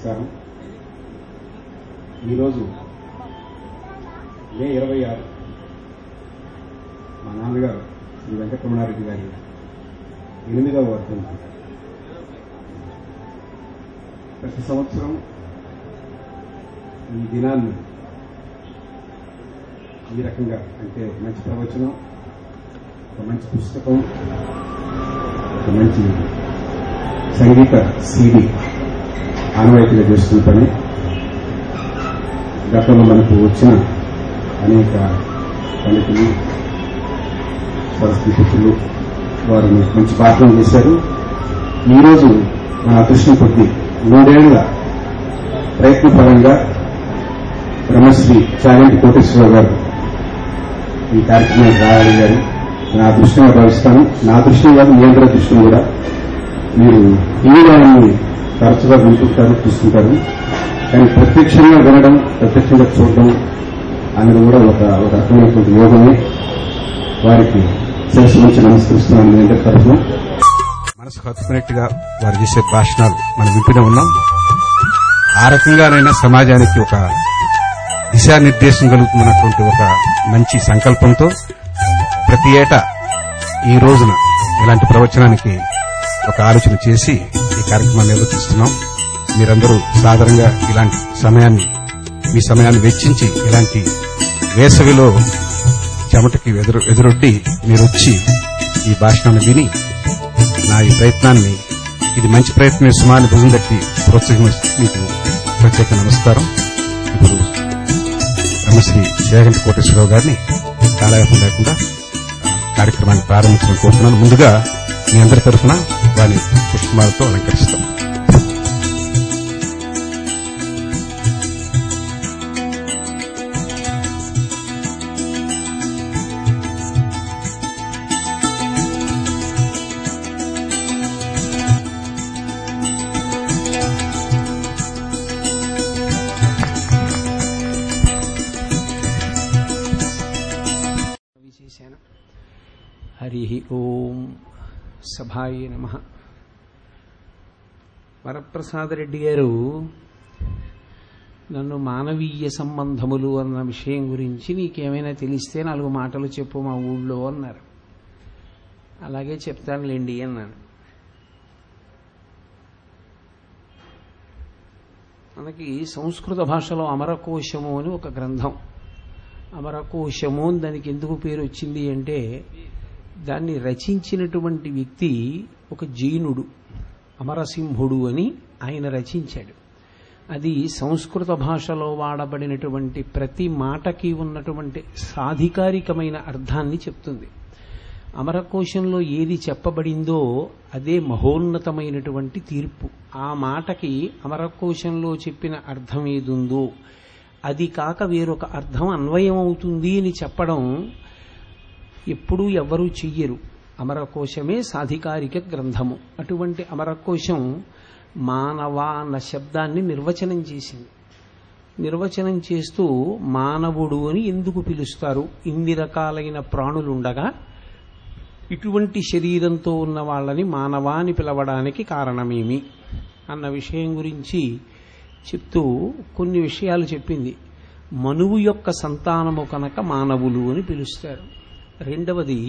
నమస్కారం. ఈరోజు మే 26 మా నాన్నగారు శ్రీ వెంకటరమణారెడ్డి గారి 8వ వర్ధంతి. ప్రతి సంవత్సరం ఈ దినాన్ని ఈ రకంగా అంటే ఒక మంచి ప్రవచనం, ఒక మంచి పుస్తకం, ఒక మంచి సంగీత సీడీ ఆనవాయితీగా చేస్తున్న పని. గతంలో మనకు వచ్చిన అనేక పండితులు, సరస్వతి పుత్రులు వారు మంచి పాత్రలు చేశారు. ఈరోజు మన అదృష్టం కొద్ది 3 ఏళ్ల ప్రయత్నపరంగా బ్రహ్మశ్రీ చాగంటి కోటేశ్వరరావు గారు ఈ కార్యక్రమానికి రాగలిగారు. నా అదృష్టంగా భావిస్తాను. నా అదృష్టం కాదు, మీ అందరి అదృష్టం కూడా. మీరు టీవీని తరచుగా వింటుంటారు, చూస్తుంటారు, కానీ ప్రత్యక్షంగా వినడం, ప్రత్యక్షంగా చూడడం అనేది కూడా ఒక రకమైనటువంటి యోగమే. వారికి శిరస్సు నుంచి నమస్కరిస్తున్నాను. మీ అందరి తరఫున మనసుకు హత్తుకునేట్టుగా వారు చేసే భాషణాలు మనం వింటూనే ఉన్నాం. ఆ రకంగానైనా సమాజానికి ఒక దిశానిర్దేశం కలుగుతున్నటువంటి ఒక మంచి సంకల్పంతో ప్రతి ఏటా ఈ రోజున ఇలాంటి ప్రవచనానికి ఒక ఆలోచన చేసి ఈ కార్యక్రమాన్ని నిర్వహిస్తున్నాం. మీరందరూ సాధారణంగా ఇలాంటి మీ సమయాన్ని వెచ్చించి ఇలాంటి వేసవిలో చెమటకి ఎదురొడ్డి మీరొచ్చి ఈ భాషణాన్ని విని నా ఈ ప్రయత్నాన్ని, ఇది మంచి ప్రయత్నం సుమాని భుజం తట్టి ప్రోత్సహించి మీకు ప్రత్యేక నమస్కారం. ఇప్పుడు బ్రహ్మశ్రీ చాగంటి కోటేశ్వరరావు గారిని కాలయాపం లేకుండా కార్యక్రమాన్ని ప్రారంభించడం కోరుతున్నాను. ముందుగా మీ అందరి తరఫున వారిని పుష్పమాలతో అలంకరిస్తాం. హరి ఓం. సభాయ నమః. వరప్రసాదరెడ్డి గారు నన్ను మానవీయ సంబంధములు అన్న విషయం గురించి నీకేమైనా తెలిస్తే 4 మాటలు చెప్పు మా ఊళ్ళో అన్నారు. అలాగే చెప్తానులేండి అన్నాను. మనకి సంస్కృత భాషలో అమరకోశము అని ఒక గ్రంథం. అమరకోశము అని దానికి ఎందుకు పేరు వచ్చింది అంటే, దాన్ని రచించినటువంటి వ్యక్తి ఒక జైనుడు, అమరసింహుడు అని ఆయన రచించాడు. అది సంస్కృత భాషలో వాడబడినటువంటి ప్రతి మాటకి ఉన్నటువంటి సాధికారికమైన అర్థాన్ని చెప్తుంది. అమరకోశంలో ఏది చెప్పబడిందో అదే మహోన్నతమైనటువంటి తీర్పు. ఆ మాటకి అమరకోశంలో చెప్పిన అర్థం ఏదుందో అది కాక వేరొక అర్థం అన్వయం అవుతుంది అని చెప్పడం ఎప్పుడూ ఎవ్వరూ చెయ్యరు. అమరకోశమే సాధికారిక గ్రంథము. అటువంటి అమరకోశం మానవ అన్న శబ్దాన్ని నిర్వచనం చేసింది. నిర్వచనం చేస్తూ మానవుడు అని ఎందుకు పిలుస్తారు, ఇన్ని రకాలైన ప్రాణులుండగా ఇటువంటి శరీరంతో ఉన్న వాళ్ళని మానవ అని పిలవడానికి కారణమేమి అన్న విషయం గురించి చెప్తూ కొన్ని విషయాలు చెప్పింది. మనువు యొక్క సంతానము కనుక మానవులు అని పిలుస్తారు. రెండవది,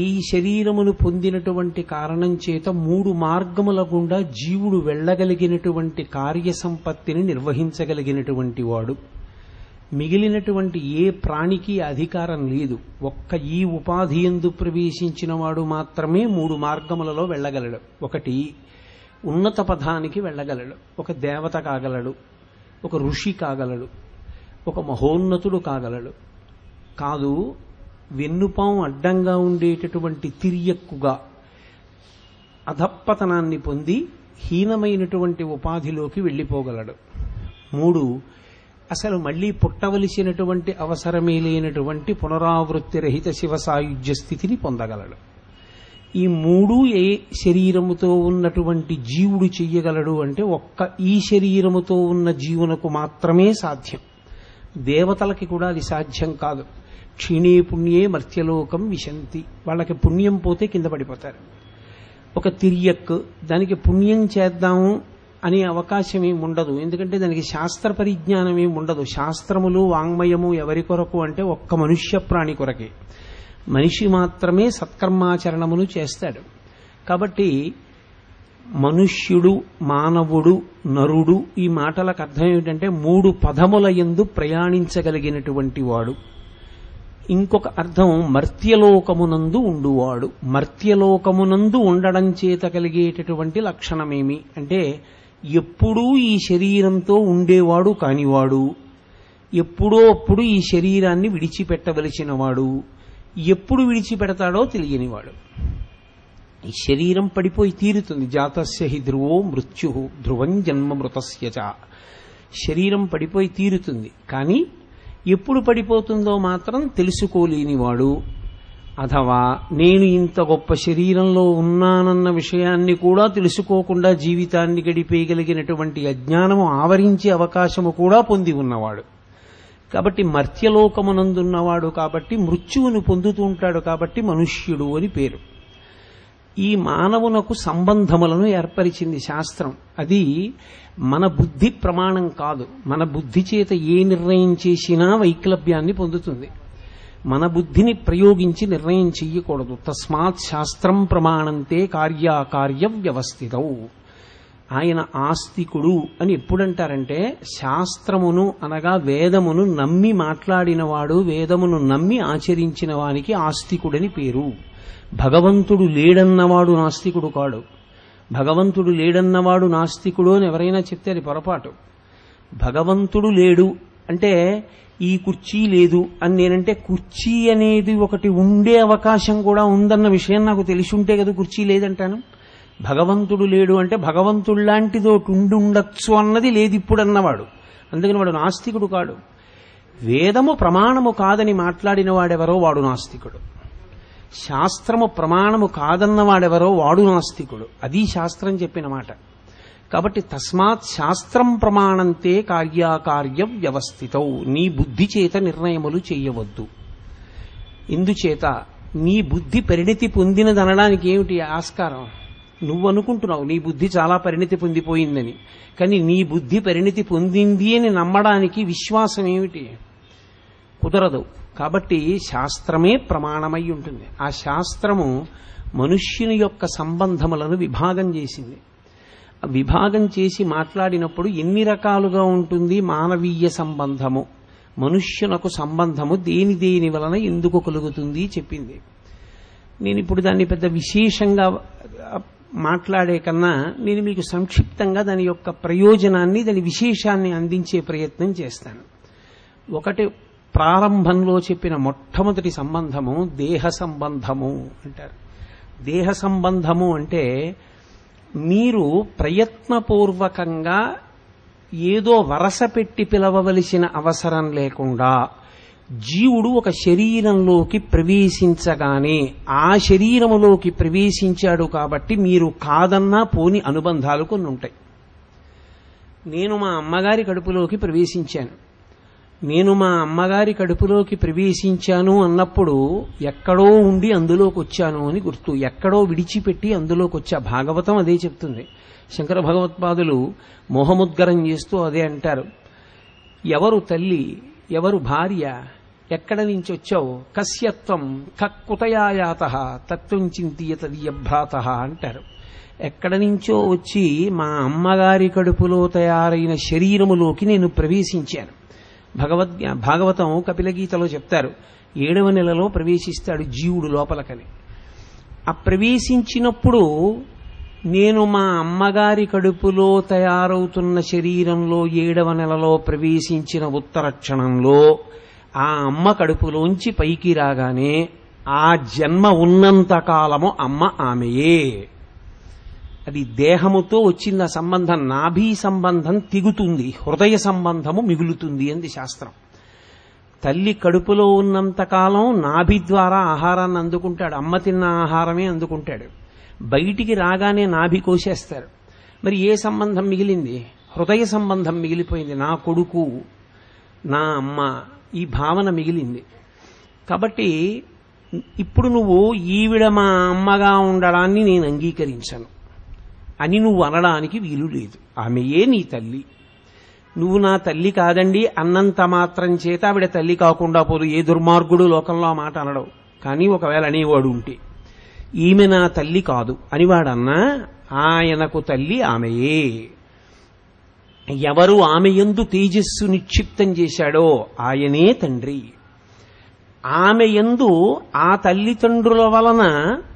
ఈ శరీరమును పొందినటువంటి కారణం చేత 3 మార్గముల గుండా జీవుడు వెళ్ళగలిగినటువంటి కార్యసంపత్తిని నిర్వహించగలిగినటువంటి వాడు. మిగిలినటువంటి ఏ ప్రాణికి అధికారం లేదు. ఒక్క ఈ ఉపాధి యందు ప్రవేశించిన వాడు మాత్రమే 3 మార్గములలో వెళ్ళగలడు. ఒకటి, ఉన్నత పదానికి వెళ్ళగలడు. ఒక దేవత కాగలడు, ఒక ఋషి కాగలడు, ఒక మహోన్నతుడు కాగలడు. కాదు, వెన్నుపాం అడ్డంగా ఉండేటటువంటి తిర్యక్కుగా అధప్పతనాన్ని పొంది హీనమైనటువంటి ఉపాధిలోకి వెళ్ళిపోగలడు. 3, అసలు మళ్లీ పుట్టవలసినటువంటి అవసరమే లేనటువంటి పునరావృత్తి రహిత శివ సాయుధ్య స్థితిని పొందగలడు. ఈ 3 ఏ శరీరముతో ఉన్నటువంటి జీవుడు చెయ్యగలడు అంటే ఒక్క ఈ శరీరముతో ఉన్న జీవునకు మాత్రమే సాధ్యం. దేవతలకి కూడా అది సాధ్యం కాదు. క్షీణే పుణ్యే మర్త్యలోకం విశంతి. వాళ్ళకి పుణ్యం పోతే కింద పడిపోతారు. ఒక తిరియక్కు, దానికి పుణ్యం చేద్దాము అనే అవకాశం ఏమి ఉండదు. ఎందుకంటే దానికి శాస్త్ర పరిజ్ఞానం ఏమి ఉండదు. శాస్త్రములు వాంగ్మయము ఎవరి కొరకు అంటే ఒక్క మనుష్య ప్రాణి కొరకే. మనిషి మాత్రమే సత్కర్మాచరణములు చేస్తాడు. కాబట్టి మనుష్యుడు, మానవుడు, నరుడు ఈ మాటలకు అర్థం ఏమిటంటే 3 పదముల యందు ప్రయాణించగలిగినటువంటి వాడు. ఇంకొక అర్థం మర్త్యలోకమునందు ఉండువాడు. మర్త్యలోకమునందు ఉండడం చేత కలిగేటటువంటి లక్షణమేమి అంటే ఎప్పుడూ ఈ శరీరంతో ఉండేవాడు కానివాడు, ఎప్పుడో అప్పుడు ఈ శరీరాన్ని విడిచిపెట్టవలసిన వాడు, ఎప్పుడు విడిచిపెడతాడో తెలియనివాడు. ఈ శరీరం పడిపోయి తీరుతుంది. జాతస్య హి ధ్రువో మృత్యు ధ్రువం జన్మ మృతస్య చ. శరీరం పడిపోయి తీరుతుంది, కానీ ఎప్పుడు పడిపోతుందో మాత్రం తెలుసుకోలేనివాడు. అథవా నేను ఇంత గొప్ప శరీరంలో ఉన్నానన్న విషయాన్ని కూడా తెలుసుకోకుండా జీవితాన్ని గడిపేయగలిగినటువంటి అజ్ఞానము ఆవరించే అవకాశము కూడా పొంది ఉన్నవాడు. కాబట్టి మర్త్యలోకమునందున్నవాడు, కాబట్టి మృత్యువును పొందుతూ ఉంటాడు, కాబట్టి మనుష్యుడు అని పేరు. ఈ మానవునకు సంబంధములను ఏర్పరిచింది శాస్త్రం. అది మన బుద్ధి ప్రమాణం కాదు. మన బుద్ధి చేత ఏ నిర్ణయం చేసినా వైక్లభ్యాన్ని పొందుతుంది. మన బుద్ధిని ప్రయోగించి నిర్ణయం చెయ్యకూడదు. తస్మాత్ శాస్త్రం ప్రమాణంతే కార్యాకార్య వ్యవస్థితౌ. ఆయన ఆస్తికుడు అని ఎప్పుడంటారంటే శాస్త్రమును అనగా వేదమును నమ్మి మాట్లాడినవాడు, వేదమును నమ్మి ఆచరించిన వానికి ఆస్తికుడని పేరు. భగవంతుడు లేడన్నవాడు నాస్తికుడు కాడు. భగవంతుడు లేడన్నవాడు నాస్తికుడు అని ఎవరైనా చెప్తే అది పొరపాటు. భగవంతుడు లేడు అంటే ఈ కుర్చీ లేదు అని నేనంటే కుర్చీ అనేది ఒకటి ఉండే అవకాశం కూడా ఉందన్న విషయం నాకు తెలిసి ఉంటే కదా కుర్చీ లేదంటాను. భగవంతుడు లేడు అంటే భగవంతుడిలాంటిది ఒకటి ఉండొచ్చు అన్నది లేదు ఇప్పుడు అన్నవాడు. అందుకని వాడు నాస్తికుడు కాడు. వేదము ప్రమాణము కాదని మాట్లాడిన వాడెవరో వాడు నాస్తికుడు. శాస్త్రము ప్రమాణము కాదన్నవాడెవరో వాడు నాస్తికుడు. అది శాస్త్రం చెప్పిన మాట. కాబట్టి తస్మాత్ శాస్త్రం ప్రమాణంతే కార్యాకార్య వ్యవస్థితౌ. నీ బుద్ధి చేత నిర్ణయములు చేయవద్దు. ఇందుచేత నీ బుద్ధి పరిణితి పొందినదనడానికి ఏమిటి ఆస్కారం? నువ్వు అనుకుంటున్నావు నీ బుద్ధి చాలా పరిణితి పొందిపోయిందని, కానీ నీ బుద్ధి పరిణితి పొందింది అని నమ్మడానికి విశ్వాసం ఏమిటి? కుదరదు. కాబట్టి శాస్త్రమే ప్రమాణమై ఉంటుంది. ఆ శాస్త్రము మనుష్యుని యొక్క సంబంధములను విభాగం చేసింది. విభాగం చేసి మాట్లాడినప్పుడు ఎన్ని రకాలుగా ఉంటుంది మానవీయ సంబంధము, మనుష్యునకు సంబంధము దేని దేని వలన ఎందుకు కలుగుతుంది చెప్పింది. నేను ఇప్పుడు దాన్ని పెద్ద విశేషంగా మాట్లాడే కన్నా నేను మీకు సంక్షిప్తంగా దాని యొక్క ప్రయోజనాన్ని, దాని విశేషాన్ని అందించే ప్రయత్నం చేస్తాను. ఒకటి, ప్రారంభంలో చెప్పిన మొట్టమొదటి సంబంధము దేహ సంబంధము అంటారు. దేహ సంబంధము అంటే మీరు ప్రయత్నపూర్వకంగా ఏదో వరస పెట్టి పిలవవలసిన అవసరం లేకుండా జీవుడు ఒక శరీరంలోకి ప్రవేశించగానే ఆ శరీరములోకి ప్రవేశించాడు కాబట్టి మీరు కాదన్నా పోని అనుబంధాలు కొన్ని ఉంటాయి. నేను మా అమ్మగారి కడుపులోకి ప్రవేశించాను. నేను మా అమ్మగారి కడుపులోకి ప్రవేశించాను అన్నప్పుడు ఎక్కడో ఉండి అందులోకి వచ్చాను అని గుర్తు. ఎక్కడో విడిచిపెట్టి అందులోకి వచ్చా. భాగవతం అదే చెప్తుంది. శంకర భగవత్పాదులు మోహముద్గరం చేస్తూ అదే అంటారు. ఎవరు తల్లి, ఎవరు భార్య, ఎక్కడ నుంచి వచ్చావు, కస్యత్వం కక్కుతయాయాత తత్వం చింతీయతదీయభ్రాత అంటారు. ఎక్కడ నుంచో వచ్చి మా అమ్మగారి కడుపులో తయారైన శరీరములోకి నేను ప్రవేశించాను. భాగవతం కపిలగీతలో చెప్తారు 7వ నెలలో ప్రవేశిస్తాడు జీవుడు లోపలకని. ఆ ప్రవేశించినప్పుడు నేను మా అమ్మగారి కడుపులో తయారవుతున్న శరీరంలో 7వ నెలలో ప్రవేశించిన ఉత్తర క్షణంలో ఆ అమ్మ కడుపులోంచి పైకి రాగానే ఆ జన్మ ఉన్నంతకాలము అమ్మ ఆమెయే. అది దేహముతో వచ్చిన సంబంధం. నాభీ సంబంధం తెగుతుంది, హృదయ సంబంధము మిగులుతుంది అంది శాస్త్రం. తల్లి కడుపులో ఉన్నంతకాలం నాభి ద్వారా ఆహారాన్ని అందుకుంటాడు. అమ్మ తిన్న ఆహారమే అందుకుంటాడు. బయటికి రాగానే నాభి కోసేస్తారు. మరి ఏ సంబంధం మిగిలింది? హృదయ సంబంధం మిగిలిపోయింది. నా కొడుకు, నా అమ్మ, ఈ భావన మిగిలింది. కాబట్టి ఇప్పుడు నువ్వు ఈవిడ మా అమ్మగా ఉండడాన్ని నేను అంగీకరించను అని నువ్వు అనడానికి వీలు లేదు. ఆమెయే నీ తల్లి. నువ్వు నా తల్లి కాదండి అన్నంత మాత్రం చేత ఆవిడ తల్లి కాకుండా పోదు. ఏ దుర్మార్గుడు లోకంలో ఆ మాట అనడం. కానీ ఒకవేళ అనేవాడు ఉంటే ఈమె నా తల్లి కాదు అని వాడన్నా ఆయనకు తల్లి ఆమెయే. ఎవరు ఆమె యందు తేజస్సు నిక్షిప్తం చేశాడో ఆయనే తండ్రి. ఆమె యందు ఆ తల్లిదండ్రుల వలన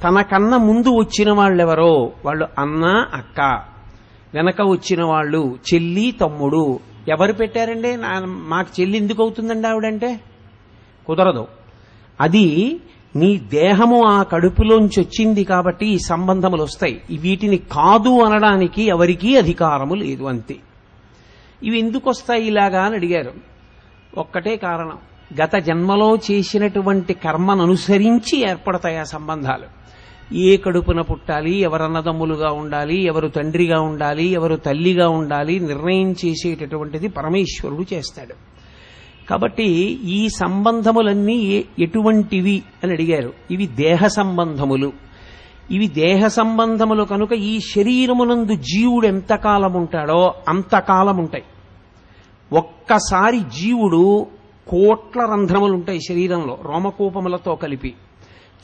తనకన్నా ముందు వచ్చిన వాళ్ళెవరో వాళ్ళు అన్న అక్క, వెనక వచ్చిన వాళ్ళు చెల్లి తమ్ముడు. ఎవరు పెట్టారండి? మాకు చెల్లి ఎందుకు అవుతుందండి ఆవిడంటే? కుదరదు. అది నీ దేహము ఆ కడుపులోంచి వచ్చింది కాబట్టి ఈ సంబంధములు వస్తాయి. వీటిని కాదు అనడానికి ఎవరికీ అధికారము లేదు, అంతే. ఇవి ఎందుకు వస్తాయి ఇలాగా అని అడిగారు. ఒక్కటే కారణం, గత జన్మలో చేసినటువంటి కర్మను అనుసరించి ఏర్పడతాయి ఆ సంబంధాలు. ఏ కడుపున పుట్టాలి, ఎవరు అన్నదమ్ములుగా ఉండాలి, ఎవరు తండ్రిగా ఉండాలి, ఎవరు తల్లిగా ఉండాలి నిర్ణయం చేసేటటువంటిది పరమేశ్వరుడు చేస్తాడు. కాబట్టి ఈ సంబంధములన్నీ ఎటువంటివి అని అడిగారు. ఇవి దేహ సంబంధములు. ఇవి దేహ సంబంధములు కనుక ఈ శరీరమునందు జీవుడు ఎంతకాలం ఉంటాడో అంతకాలం ఉంటాయి. ఒక్కసారి జీవుడు కోట్ల రంధ్రములుంటాయి శరీరంలో రోమకూపములతో కలిపి.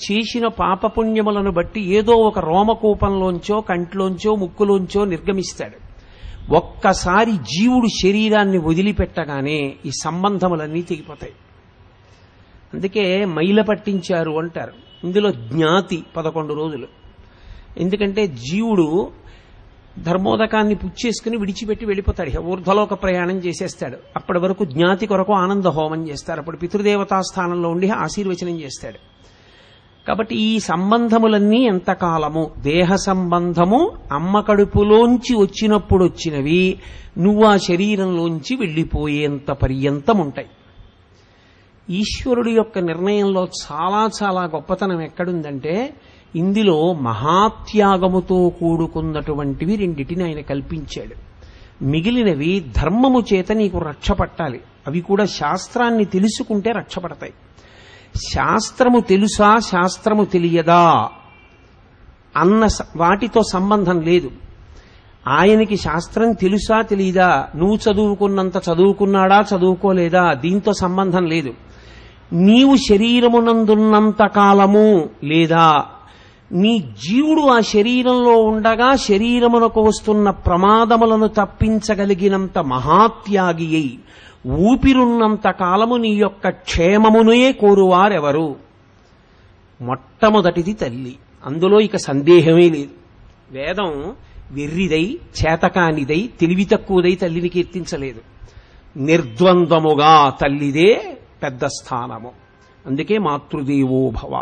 చేసిన పాపపుణ్యములను బట్టి ఏదో ఒక రోమకూపంలోంచో కంట్లోంచో ముక్కులోంచో నిర్గమిస్తాడు. ఒక్కసారి జీవుడు శరీరాన్ని వదిలిపెట్టగానే ఈ సంబంధములన్నీ తెగిపోతాయి. అందుకే మైల పట్టించారు అంటారు. ఇందులో జ్ఞాతి 11 రోజులు. ఎందుకంటే జీవుడు ధర్మోదకాన్ని పుచ్చేసుకుని విడిచిపెట్టి వెళ్ళిపోతాడు, ఊర్ధ్వలోక ప్రయాణం చేసేస్తాడు. అప్పటి వరకు జ్ఞాతి కొరకు ఆనంద హోమం చేస్తారు. అప్పుడు పితృదేవతా స్థానంలో ఉండి ఆశీర్వచనం చేస్తాడు. కాబట్టి ఈ సంబంధములన్నీ ఎంతకాలము, దేహ సంబంధము అమ్మ కడుపులోంచి వచ్చినప్పుడు వచ్చినవి నువ్వు ఆ శరీరంలోంచి వెళ్ళిపోయేంత పర్యంతం ఉంటాయి. ఈశ్వరుడు యొక్క నిర్ణయంలో చాలా చాలా గొప్పతనం ఎక్కడుందంటే ఇందులో మహాత్యాగముతో కూడుకున్నటువంటివి రెండిటిని ఆయన కల్పించాడు. మిగిలినవి ధర్మము చేత నీకు రక్ష పట్టాలి. అవి కూడా శాస్త్రాన్ని తెలుసుకుంటే రక్షపడతాయి. శాస్త్రము తెలుసా శాస్త్రము తెలియదా అన్న వాటితో సంబంధం లేదు. ఆయనకి శాస్త్రం తెలుసా తెలియదా, నువ్వు చదువుకున్నంత చదువుకున్నాడా చదువుకోలేదా దీంతో సంబంధం లేదు. నీవు శరీరమునందున్నంత కాలము లేదా నీ జీవుడు ఆ శరీరంలో ఉండగా శరీరమునకు వస్తున్న ప్రమాదములను తప్పించగలిగినంత మహాత్యాగి అయి ఊపిరున్నంత కాలము నీ యొక్క క్షేమమునే కోరువారెవరు? మొట్టమొదటిది తల్లి. అందులో ఇక సందేహమే లేదు. వేదం వెర్రిదై చేతకానిదై తెలివి తక్కువదై తల్లిని కీర్తించలేదు. నిర్ద్వంద్వముగా తల్లిదే పెద్ద స్థానము. అందుకే మాతృదేవో భవ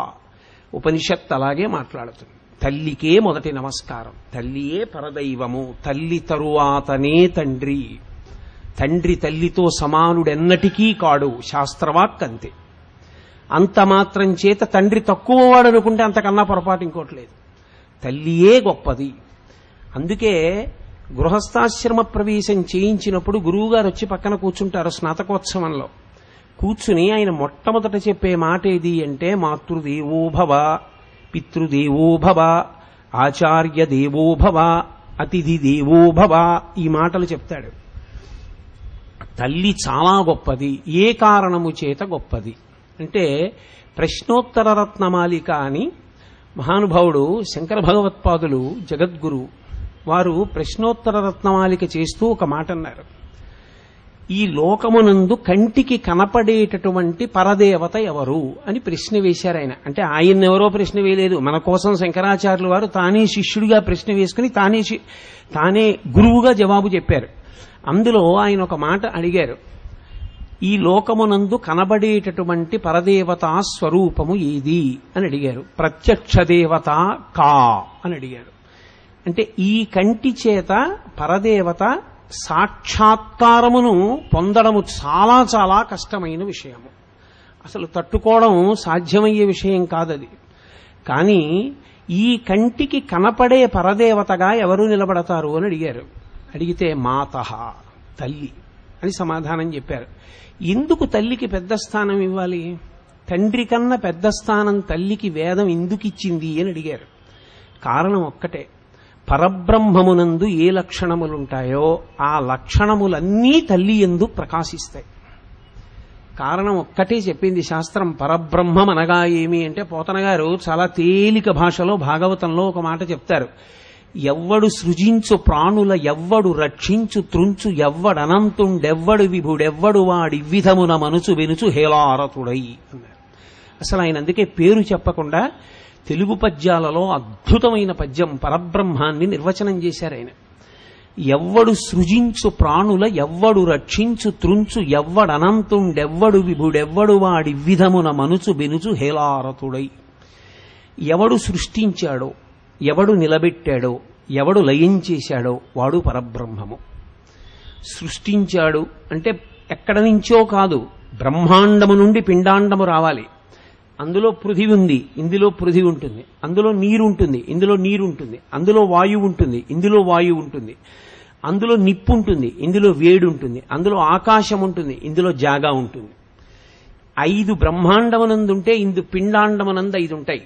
ఉపనిషత్ అలాగే మాట్లాడుతుంది. తల్లికే మొదటి నమస్కారం. తల్లియే పరదైవము. తల్లి తరువాతనే తండ్రి. తండ్రి తల్లితో సమానుడెన్నటికీ కాడు, శాస్త్రవాక్ అంతే. అంత మాత్రం చేత తండ్రి తక్కువవాడనుకుంటే అంతకన్నా పొరపాటు ఇంకోట్లేదు. తల్లియే గొప్పది. అందుకే గృహస్థాశ్రమ ప్రవేశం చేయించినప్పుడు గురువుగారు వచ్చి పక్కన కూర్చుంటారు స్నాతకోత్సవంలో. కూర్చుని ఆయన మొట్టమొదట చెప్పే మాట ఏది అంటే మాతృదేవోభవ, పితృదేవోభవ, ఆచార్య దేవోభవ, అతిథి దేవోభవ ఈ మాటలు చెప్తాడు. తల్లి చాలా గొప్పది. ఏ కారణము చేత గొప్పది అంటే ప్రశ్నోత్తర రత్నమాలిక అని మహానుభావుడు శంకర భగవత్పాదులు జగద్గురు వారు ప్రశ్నోత్తర రత్నమాలిక చేస్తూ ఒక మాట అన్నారు. ఈ లోకమునందు కంటికి కనపడేటటువంటి పరదేవత ఎవరు అని ప్రశ్న వేశారు ఆయన. అంటే ఆయన్నెవరో ప్రశ్న వేయలేదు, మన కోసం శంకరాచార్యులు వారు తానే శిష్యుడిగా ప్రశ్న వేసుకుని తానే గురువుగా జవాబు చెప్పారు. అందులో ఆయన ఒక మాట అడిగారు. ఈ లోకమునందు కనబడేటటువంటి పరదేవతా స్వరూపము ఏది అని అడిగారు. ప్రత్యక్ష దేవత కా అని అడిగారు. అంటే ఈ కంటి చేత పరదేవత సాక్షాత్కారమును పొందడము చాలా చాలా కష్టమైన విషయము. అసలు తట్టుకోవడం సాధ్యమయ్యే విషయం కాదది. కానీ ఈ కంటికి కనపడే పరదేవతగా ఎవరు నిలబడతారు అని అడిగారు. అడిగితే మాతః తల్లి అని సమాధానం చెప్పారు. ఎందుకు తల్లికి పెద్ద స్థానం ఇవ్వాలి తండ్రి కన్నా పెద్ద స్థానం తల్లికి వేదం ఎందుకు ఇచ్చింది అని అడిగారు. కారణం ఒక్కటే, పరబ్రహ్మమునందు ఏ లక్షణములుంటాయో ఆ లక్షణములన్నీ తల్లి యందు ప్రకాశిస్తాయి. కారణం ఒక్కటే చెప్పింది శాస్త్రం. పరబ్రహ్మం అనగా ఏమి అంటే, పోతన గారు చాలా తేలిక భాషలో భాగవతంలో ఒక మాట చెప్తారు. ఎవ్వడు సృజించు ప్రాణుల ఎవ్వడు రక్షించు త్రుంచు ఎవ్వడనంతుండెవ్వడు విభుడెవ్వడు వాడి విధమున మనుచు వెనుచు హేలారతుడై అన్నారు. అసలు ఆయన అందుకే పేరు చెప్పకుండా తెలుగు పద్యాలలో అద్భుతమైన పద్యం పరబ్రహ్మాన్ని నిర్వచనం చేశారు ఆయన. ఎవ్వడు సృజించు ప్రాణుల ఎవ్వడు రక్షించు త్రుంచు ఎవ్వడనంతుండెవ్వడు విభుడెవ్వడు వాడి విధమున మనుచు బెనుచు హేలారతుడై. ఎవడు సృష్టించాడో, ఎవడు నిలబెట్టాడో, ఎవడు లయం చేశాడో వాడు పరబ్రహ్మము. సృష్టించాడు అంటే ఎక్కడ నుంచో కాదు, బ్రహ్మాండము నుండి పిండాండము రావాలి. అందులో పృథివి ఉంది, ఇందులో పృథివి ఉంటుంది. అందులో నీరు ఉంటుంది, ఇందులో నీరు ఉంటుంది. అందులో వాయువు ఉంటుంది, ఇందులో వాయువు ఉంటుంది. అందులో నిప్పు ఉంటుంది, ఇందులో వేడి ఉంటుంది. అందులో ఆకాశం ఉంటుంది, ఇందులో జాగా ఉంటుంది. 5 బ్రహ్మాండమునందుంటే ఇందు పిండాండమునందు 5 ఉంటాయి.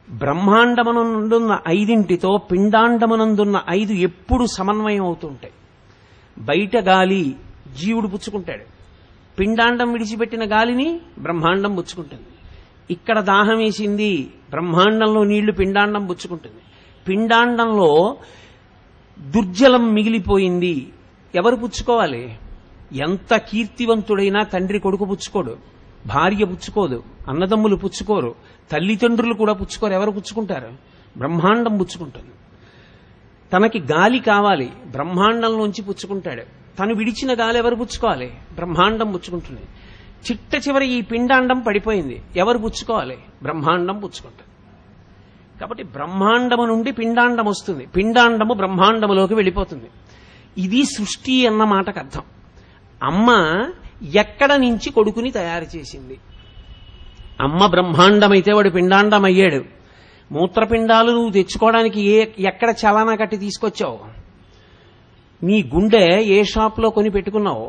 బ్రహ్మాండమునందున్న 5ంటితో పిండాండమునందున్న 5 ఎప్పుడు సమన్వయం అవుతుంటాయి. బయట గాలి జీవుడు పుచ్చుకుంటాడు, పిండాండం విడిచిపెట్టిన గాలిని బ్రహ్మాండం పుచ్చుకుంటుంది. ఇక్కడ దాహం వేసింది, బ్రహ్మాండంలో నీళ్లు పిండాండం పుచ్చుకుంటుంది. పిండాండంలో దుర్జలం మిగిలిపోయింది, ఎవరు పుచ్చుకోవాలి? ఎంత కీర్తివంతుడైనా తండ్రి కొడుకు పుచ్చుకోడు, భార్య పుచ్చుకోదు, అన్నదమ్ములు పుచ్చుకోరు, తల్లిదండ్రులు కూడా పుచ్చుకోరు. ఎవరు పుచ్చుకుంటారు? బ్రహ్మాండం పుచ్చుకుంటుంది. తనకి గాలి కావాలి, బ్రహ్మాండంలోంచి పుచ్చుకుంటాడు. తను విడిచిన గాలి ఎవరు పుచ్చుకోవాలి? బ్రహ్మాండం పుచ్చుకుంటుంది. చిట్ట చివరి ఈ పిండాండం పడిపోయింది, ఎవరు పుచ్చుకోవాలి? బ్రహ్మాండం పుచ్చుకుంటుంది. కాబట్టి బ్రహ్మాండము నుండి పిండాండం వస్తుంది, పిండాండము బ్రహ్మాండములోకి వెళ్ళిపోతుంది. ఇది సృష్టి అన్న మాటకు అర్థం. అమ్మ ఎక్కడ నుంచి కొడుకుని తయారు చేసింది? అమ్మ బ్రహ్మాండమైతే వాడు పిండాండం అయ్యాడు. మూత్రపిండాలు నువ్వు తెచ్చుకోవడానికి ఎక్కడ చలానా కట్టి తీసుకొచ్చావు? నీ గుండె ఏ షాప్లో కొని పెట్టుకున్నావు?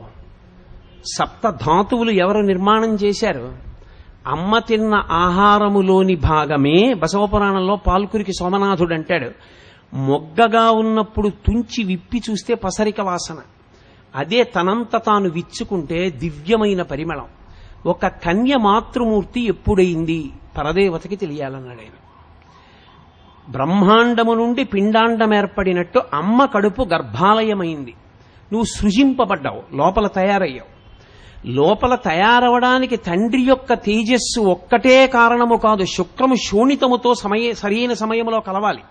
7 ధాతువులు ఎవరు నిర్మాణం చేశారు? అమ్మ తిన్న ఆహారములోని భాగమే బసవపురాణంలో పాల్కురికి సోమనాథుడు అంటాడు, మొగ్గగా ఉన్నప్పుడు తుంచి విప్పి చూస్తే పసరిక వాసన, అదే తనంత తాను విచ్చుకుంటే దివ్యమైన పరిమళం. ఒక కన్య మాతృమూర్తి ఎప్పుడైంది? పరదేవతకి తెలియాలన్నాడు ఆయన. బ్రహ్మాండము నుండి పిండాండం ఏర్పడినట్టు అమ్మ కడుపు గర్భాలయమైంది. నువ్వు సృజింపబడ్డావు, లోపల తయారయ్యావు. లోపల తయారవడానికి తండ్రి యొక్క తేజస్సు ఒక్కటే కారణము కాదు, శుక్రము శోణితముతో సరైన సమయంలో కలవాలి.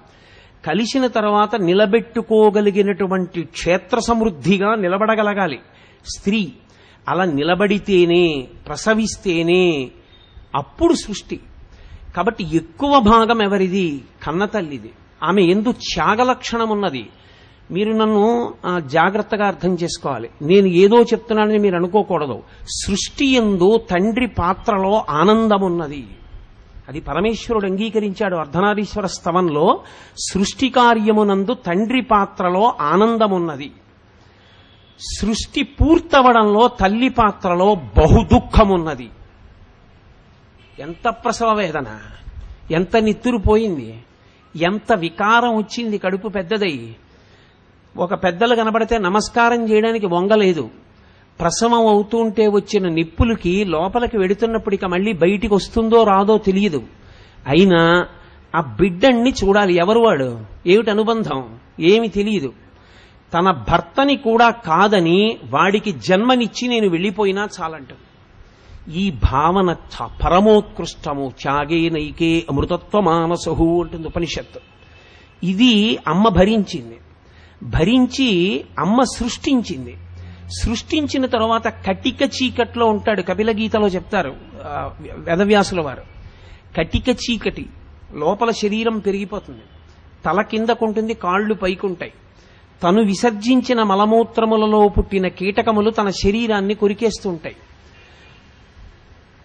కలిసిన తర్వాత నిలబెట్టుకోగలిగినటువంటి క్షేత్ర సమృద్ధిగా నిలబడగలగాలి స్త్రీ. అలా నిలబడితేనే, ప్రసవిస్తేనే అప్పుడు సృష్టి. కాబట్టి ఎక్కువ భాగం ఎవరిది? కన్నతల్లిది. ఆమె ఎందు త్యాగలక్షణం ఉన్నది. మీరు నన్ను జాగ్రత్తగా అర్థం చేసుకోవాలి. నేను ఏదో చెప్తున్నానని మీరు అనుకోకూడదు. సృష్టి యందు తండ్రి పాత్రలో ఆనందమున్నది. అది పరమేశ్వరుడు అంగీకరించాడు. అర్ధనారీశ్వర స్తవంలో సృష్టి కార్యమునందు తండ్రి పాత్రలో ఆనందమున్నది. సృష్టి పూర్తవడంలో తల్లి పాత్రలో బహుదుఃఖమున్నది. ఎంత ప్రసవ వేదన, ఎంత నిత్తురు పోయింది, ఎంత వికారం వచ్చింది. కడుపు పెద్దదై ఒక పెద్దలు కనబడితే నమస్కారం చేయడానికి వంగలేదు. ప్రసవం అవుతుంటే వచ్చిన నిప్పులకి లోపలికి వెడుతున్నప్పుడు ఇక మళ్ళీ బయటికి వస్తుందో రాదో తెలియదు. అయినా ఆ బిడ్డన్ని చూడాలి. ఎవరు వాడు? ఏమిటి అనుబంధం? ఏమి తెలియదు. తన భర్తని కూడా కాదని వాడికి జన్మనిచ్చి నేను వెళ్ళిపోయినా చాలంటాడు. ఈ భావన పరమోత్కృష్టము. త్యాగే నైకే అమృతత్వమానసహు అంటుంది ఉపనిషత్తు. ఇది అమ్మ భరించింది. భరించి అమ్మ సృష్టించింది. సృష్టించిన తర్వాత కటిక చీకట్లో ఉంటాడు. కపిల గీతలో చెప్తారు వేదవ్యాసుల వారు. కటిక చీకటి, లోపల శరీరం పెరిగిపోతుంది, తల కిందకుంటుంది, కాళ్ళు పైకుంటాయి. తను విసర్జించిన మలమూత్రములలో పుట్టిన కీటకములు తన శరీరాన్ని కొరికేస్తుంటాయి.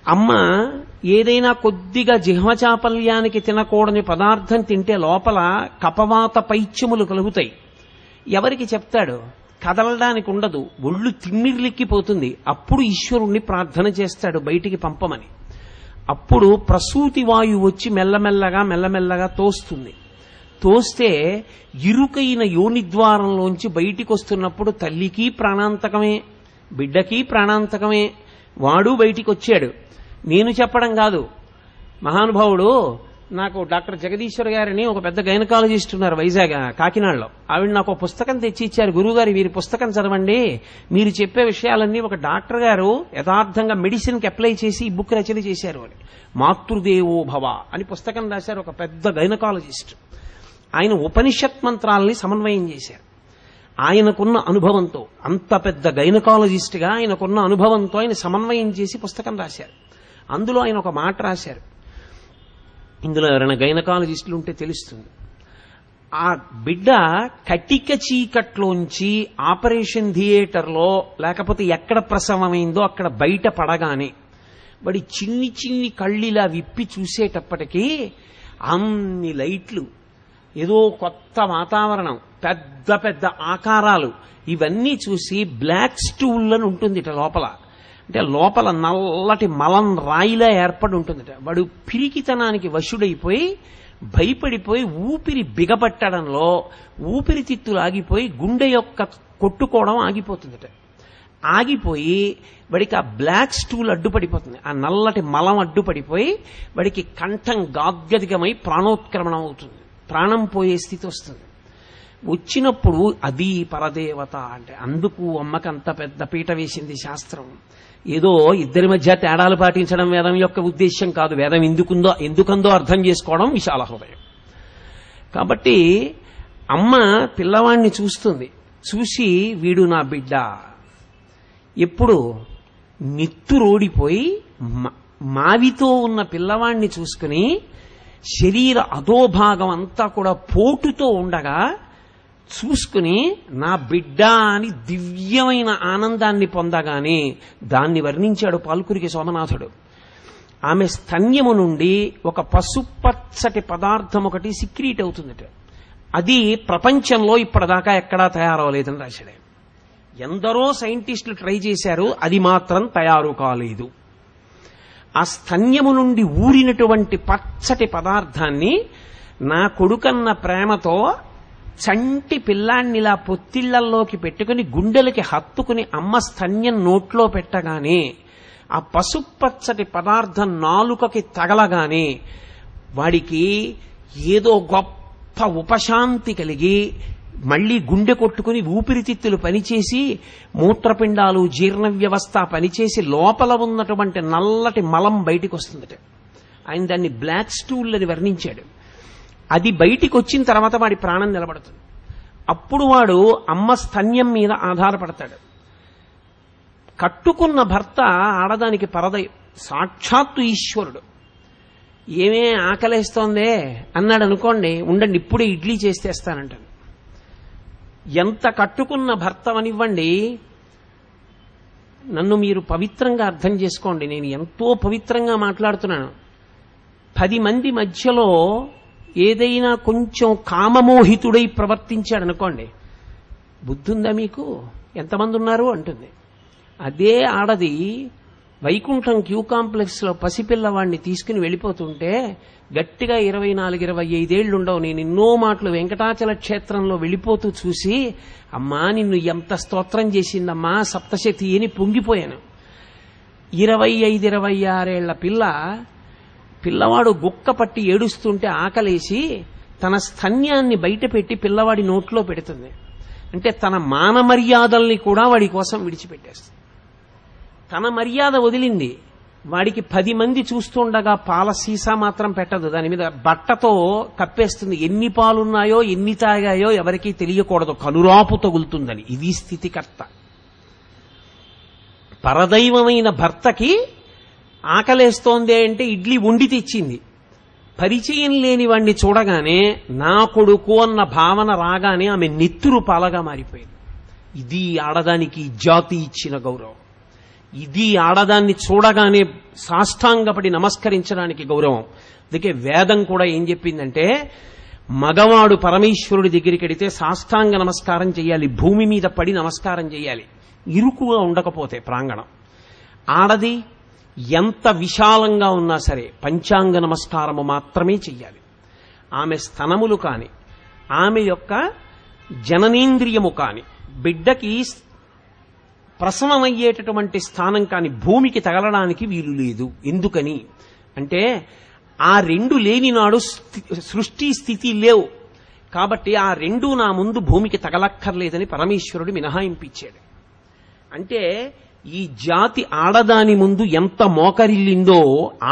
అమ్మ ఏదైనా కొద్దిగా జిహ్వచాపల్యానికి తినకూడని పదార్థం తింటే లోపల కపవాత పైత్యములు కలుగుతాయి. ఎవరికి చెప్తాడు? కదలడానికి ఉండదు, ఒళ్ళు తిమ్మిర్లెక్కిపోతుంది. అప్పుడు ఈశ్వరుణ్ణి ప్రార్థన చేస్తాడు బయటికి పంపమని. అప్పుడు ప్రసూతి వాయువు వచ్చి మెల్లమెల్లగా తోస్తుంది. తోస్తే ఇరుకైన యోనిద్వారంలోంచి బయటికి వస్తున్నప్పుడు తల్లికి ప్రాణాంతకమే, బిడ్డకి ప్రాణాంతకమే. వాడు బయటికి వచ్చాడు. నేను చెప్పడం కాదు, మహానుభావుడు నాకు డాక్టర్ జగదీశ్వర్ గారిని ఒక పెద్ద గైనకాలజిస్ట్ ఉన్నారు వైజాగ్ కాకినాడలో. ఆవిడ నాకు ఒక పుస్తకం తెచ్చి ఇచ్చారు. గురువుగారు వీరి పుస్తకం చదవండి, మీరు చెప్పే విషయాలన్నీ ఒక డాక్టర్ గారు యథార్థంగా మెడిసిన్కి అప్లై చేసి ఈ బుక్ రచన చేశారు అని. మాతృదేవో భవ అని పుస్తకం రాశారు ఒక పెద్ద గైనకాలజిస్ట్. ఆయన ఉపనిషత్ మంత్రాలని సమన్వయం చేశారు. ఆయనకున్న అనుభవంతో, అంత పెద్ద గైనకాలజిస్ట్గా ఆయనకున్న అనుభవంతో ఆయన సమన్వయం చేసి పుస్తకం రాశారు. అందులో ఆయన ఒక మాట రాశారు. ఇందులో ఎవరైనా గైనకాలజిస్టులు ఉంటే తెలుస్తుంది. ఆ బిడ్డ కటిక చీకట్లోంచి ఆపరేషన్ థియేటర్లో లేకపోతే ఎక్కడ ప్రసవమైందో అక్కడ బయట పడగానే వాడి చిన్ని చిన్ని కళ్ళిలా విప్పి చూసేటప్పటికీ అన్ని లైట్లు, ఏదో కొత్త వాతావరణం, పెద్ద పెద్ద ఆకారాలు, ఇవన్నీ చూసి బ్లాక్ స్టూల్ అని ఉంటుంది ఇట లోపల. అంటే లోపల నల్లటి మలం రాయిలా ఏర్పడి ఉంటుందిట. వాడు పిరికితనానికి వశుడైపోయి భయపడిపోయి ఊపిరి బిగపట్టడంలో ఊపిరితిత్తులు ఆగిపోయి గుండె యొక్క కొట్టుకోవడం ఆగిపోతుందిట. ఆగిపోయి వాడికి ఆ బ్లాక్ స్టూల్ అడ్డుపడిపోతుంది, ఆ నల్లటి మలం అడ్డుపడిపోయి వాడికి కంఠం గాద్గదికమై ప్రాణోత్క్రమణం అవుతుంది, ప్రాణం పోయే స్థితి వస్తుంది. వచ్చినప్పుడు అది పరదేవత అంటే. అందుకు అమ్మకంత పెద్ద పీట వేసింది శాస్త్రం. ఏదో ఇద్దరి మధ్య తేడాలు పాటించడం వేదం యొక్క ఉద్దేశ్యం కాదు. వేదం ఎందుకందో అర్థం చేసుకోవడం విశాల హృదయం. కాబట్టి అమ్మ పిల్లవాణ్ణి చూస్తుంది. చూసి వీడు నా బిడ్డ. ఎప్పుడు నిత్తురోడిపోయి మావితో ఉన్న పిల్లవాణ్ణి చూసుకుని శరీర అధోభాగం అంతా కూడా పోటుతో ఉండగా చూసుకుని నా బిడ్డ అని దివ్యమైన ఆనందాన్ని పొందగానే దాన్ని వర్ణించాడు పాల్కురికి సోమనాథుడు. ఆమె స్తన్యము నుండి ఒక పసుపచ్చటి పదార్థం ఒకటి సిక్రీట్ అవుతుందట. అది ప్రపంచంలో ఇప్పటిదాకా ఎక్కడా తయారవలేదని రాశాడు. ఎందరో సైంటిస్టులు ట్రై చేశారు, అది మాత్రం తయారు కాలేదు. ఆ స్తన్యము నుండి ఊరినటువంటి పచ్చటి పదార్థాన్ని నా కొడుకన్న ప్రేమతో చంటి పిల్లాన్నిలా పొత్తిళ్లల్లోకి పెట్టుకుని గుండెలకి హత్తుకుని అమ్మ స్తన్యం నోట్లో పెట్టగానే ఆ పసుపచ్చటి పదార్థం నాలుకకి తగలగానే వాడికి ఏదో గొప్ప ఉపశాంతి కలిగి మళ్లీ గుండె కొట్టుకుని ఊపిరితిత్తులు పనిచేసి మూత్రపిండాలు జీర్ణ వ్యవస్థ పనిచేసి లోపల ఉన్నటువంటి నల్లటి మలం బయటికి వస్తుందట. ఆయన దాన్ని బ్లాక్ స్టూల్ అని వర్ణించాడు. అది బయటికి వచ్చిన తర్వాత వాడి ప్రాణం నిలబడుతుంది. అప్పుడు వాడు అమ్మ స్తన్యం మీద ఆధారపడతాడు. కట్టుకున్న భర్త ఆడదానికి పరదయం, సాక్షాత్తు ఈశ్వరుడు. ఏమే ఆకలేస్తోందే అన్నాడు అనుకోండి, ఉండండి ఇప్పుడే ఇడ్లీ చేస్తేస్తానంటాను. ఎంత కట్టుకున్న భర్తవనివ్వండి, నన్ను మీరు పవిత్రంగా అర్థం చేసుకోండి, నేను ఎంతో పవిత్రంగా మాట్లాడుతున్నాను. 10 మంది మధ్యలో ఏదైనా కొంచెం కామమోహితుడై ప్రవర్తించాడనుకోండి, బుద్ధుందా మీకు, ఎంతమంది ఉన్నారు అంటుంది. అదే ఆడది వైకుంఠం క్యూ కాంప్లెక్స్ లో పసిపిల్లవాడిని తీసుకుని వెళ్ళిపోతుంటే గట్టిగా 24-25 ఏళ్లుండవు, నేను ఎన్నో మాటలు వెంకటాచల క్షేత్రంలో వెళ్ళిపోతూ చూసి అమ్మా నిన్ను ఎంత స్తోత్రం చేసిందమ్మా సప్తశతి అని పొంగిపోయాను. 25-26 ఏళ్ల పిల్లవాడు గుక్క పట్టి ఏడుస్తుంటే ఆకలేసి తన స్తన్యాన్ని బయట పెట్టి పిల్లవాడి నోట్లో పెడుతుంది. అంటే తన మాన మర్యాదల్ని కూడా వాడి కోసం విడిచిపెట్టేస్తుంది. తన మర్యాద వదిలింది, వాడికి 10 మంది చూస్తుండగా పాల సీసా మాత్రం పెట్టదు, దాని మీద బట్టతో కప్పేస్తుంది. ఎన్ని పాలున్నాయో ఎన్ని తాగాయో ఎవరికీ తెలియకూడదు, కనురాపు తగులుతుందని. ఇది స్థితికర్త. పరదైవమైన భర్తకి ఆకలేస్తోంది అంటే ఇడ్లీ వండి తెచ్చింది. పరిచయం లేని వాణ్ణి చూడగానే నా కొడుకు అన్న భావన రాగానే ఆమె నెత్తురు పాలగా మారిపోయింది. ఇది ఆడదానికి జాతి ఇచ్చిన గౌరవం. ఇది ఆడదాన్ని చూడగానే సాష్టాంగపడి నమస్కరించడానికి గౌరవం. అందుకే వేదం కూడా ఏం చెప్పిందంటే, మగవాడు పరమేశ్వరుడి దగ్గరికి వెడితే సాష్టాంగ నమస్కారం చేయాలి, భూమి మీద పడి నమస్కారం చేయాలి, ఇరుకుగా ఉండకపోతే ప్రాంగణం. ఆడది ఎంత విశాలంగా ఉన్నా సరే పంచాంగ నమస్కారము మాత్రమే చెయ్యాలి. ఆమె స్తనములు కాని, ఆమె యొక్క జననేంద్రియము కాని, బిడ్డకి ప్రసవమయ్యేటటువంటి స్థానం కాని భూమికి తగలడానికి వీలు లేదు. ఎందుకని అంటే ఆ రెండు లేని నాడు సృష్టి స్థితి లేవు. కాబట్టి ఆ రెండు నా ముందు భూమికి తగలక్కర్లేదని పరమేశ్వరుడు మినహాయింపిచ్చాడు. అంటే ఈ జాతి ఆడదాని ముందు ఎంత మోకరిల్లిందో,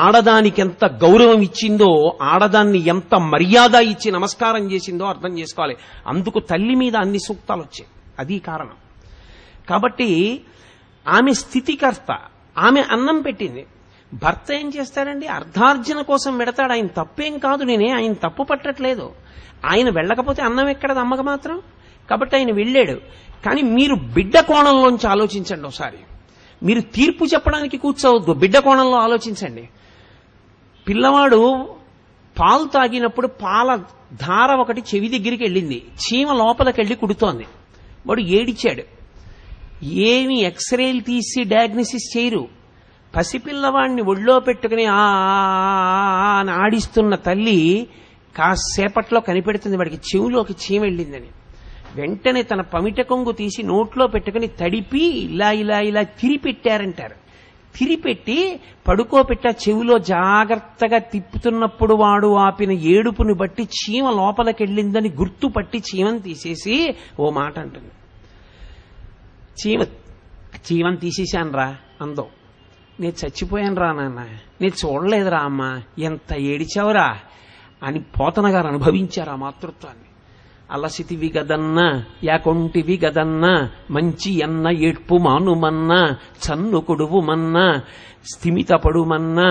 ఆడదానికెంత గౌరవం ఇచ్చిందో, ఆడదాన్ని ఎంత మర్యాద ఇచ్చి నమస్కారం చేసిందో అర్థం చేసుకోవాలి. అందుకు తల్లి మీద అన్ని సూక్తాలు వచ్చాయి. అది కారణం. కాబట్టి ఆమె స్థితికర్త, ఆమె అన్నం పెట్టింది. భర్త ఏం చేస్తాడండి? అర్ధార్జన కోసం వెడతాడు. ఆయన తప్పేం కాదు, నేనే ఆయన తప్పు పట్టట్లేదు. ఆయన వెళ్ళకపోతే అన్నం ఎక్కడది అమ్మకు మాత్రం. కాబట్టి ఆయన వెళ్ళాడు. కానీ మీరు బిడ్డ కోణంలోంచి ఆలోచించండి. ఒకసారి మీరు తీర్పు చెప్పడానికి కూర్చోవద్దు, బిడ్డ కోణంలో ఆలోచించండి. పిల్లవాడు పాలు తాగినప్పుడు పాల ధార ఒకటి చెవి దగ్గరికి వెళ్ళింది, చీమ లోపలికెళ్ళి కుడుతోంది. వాడు ఏడిచాడు. ఏమి ఎక్స్రేలు తీసి డయాగ్నోసిస్ చేయరు. పసిపిల్లవాడిని ఒళ్ళో పెట్టుకుని అని ఆడిస్తున్న తల్లి కాసేపట్లో కనిపెడుతుంది వాడికి చెవులోకి చీమ వెళ్ళిందని. వెంటనే తన పమిట కొంగు తీసి నోట్లో పెట్టుకుని తడిపి ఇలా ఇలా ఇలా తిరిపెట్టారంటారు. తిరిపెట్టి పడుకోపెట్ట చెవిలో జాగ్రత్తగా తిప్పుతున్నప్పుడు వాడు ఆపిన ఏడుపుని బట్టి చీమ లోపలికెళ్ళిందని గుర్తుపట్టి చీమని తీసేసి ఓ మాట అంటుంది. చీమని తీసేశానురా అందో. నేను చచ్చిపోయాను రా నాన్న, నేను చూడలేదురా అమ్మ, ఎంత ఏడిచావురా అని పోతన గారు అనుభవించారు ఆ మాతృత్వాన్ని. అలసితివి గదన్న యాకొంటివి గదన్న మంచి అన్న ఏడ్పు మానుమన్నా చన్ను కొడువుమన్న స్థిమిత పడుమన్నా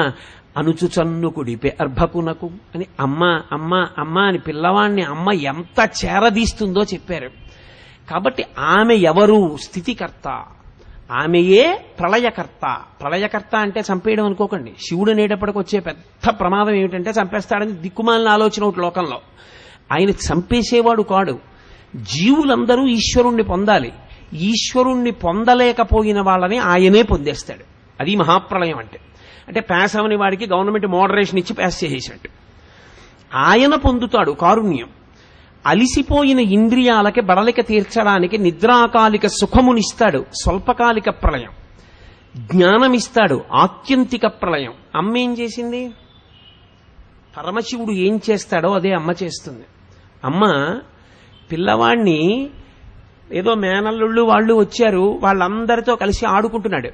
అనుచు చన్ను కుడిపే అర్భకునకు అని అమ్మ అమ్మ అమ్మ అని పిల్లవాణ్ణి అమ్మ ఎంత చేరదీస్తుందో చెప్పారు. కాబట్టి ఆమె ఎవరు? స్థితికర్త. ఆమెయే ప్రళయకర్త. ప్రళయకర్త అంటే చంపేయడం అనుకోకండి. శివుడు అనేటప్పటికి వచ్చే పెద్ద ప్రమాదం ఏమిటంటే చంపేస్తాడని దిక్కుమాలిన ఆలోచన ఒకటి లోకంలో. ఆయన చంపేసేవాడు కాడు. జీవులందరూ ఈశ్వరుణ్ణి పొందాలి. ఈశ్వరుణ్ణి పొందలేకపోయిన వాళ్ళని ఆయనే పొందేస్తాడు. అది మహాప్రళయం అంటే. అంటే పాస్ అవని వాడికి గవర్నమెంట్ మోడరేషన్ ఇచ్చి పాస్ చేసేసాడు. ఆయన పొందుతాడు కారుణ్యం. అలిసిపోయిన ఇంద్రియాలకి బడలిక తీర్చడానికి నిద్రాకాలిక సుఖమునిస్తాడు, స్వల్పకాలిక ప్రళయం. జ్ఞానమిస్తాడు, ఆత్యంతిక ప్రళయం. అమ్మ ఏం చేసింది? పరమశివుడు ఏం చేస్తాడో అదే అమ్మ చేస్తుంది. అమ్మ పిల్లవాణ్ణి ఏదో మేనల్లుళ్ళు వాళ్ళు వచ్చారు, వాళ్ళందరితో కలిసి ఆడుకుంటున్నాడు.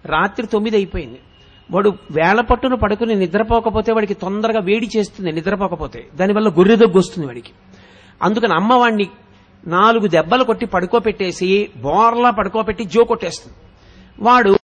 రాత్రి 9 అయిపోయింది. వాడు వేళ పట్టును పడుకుని నిద్రపోకపోతే వాడికి తొందరగా వేడి చేస్తుంది. నిద్రపోకపోతే దానివల్ల గొర్రెదొగ్గు వస్తుంది వాడికి. అందుకని అమ్మవాణ్ణి 4 దెబ్బలు కొట్టి పడుకోపెట్టేసి బోర్లా పడుకోపెట్టి జో కొట్టేస్తుంది. వాడు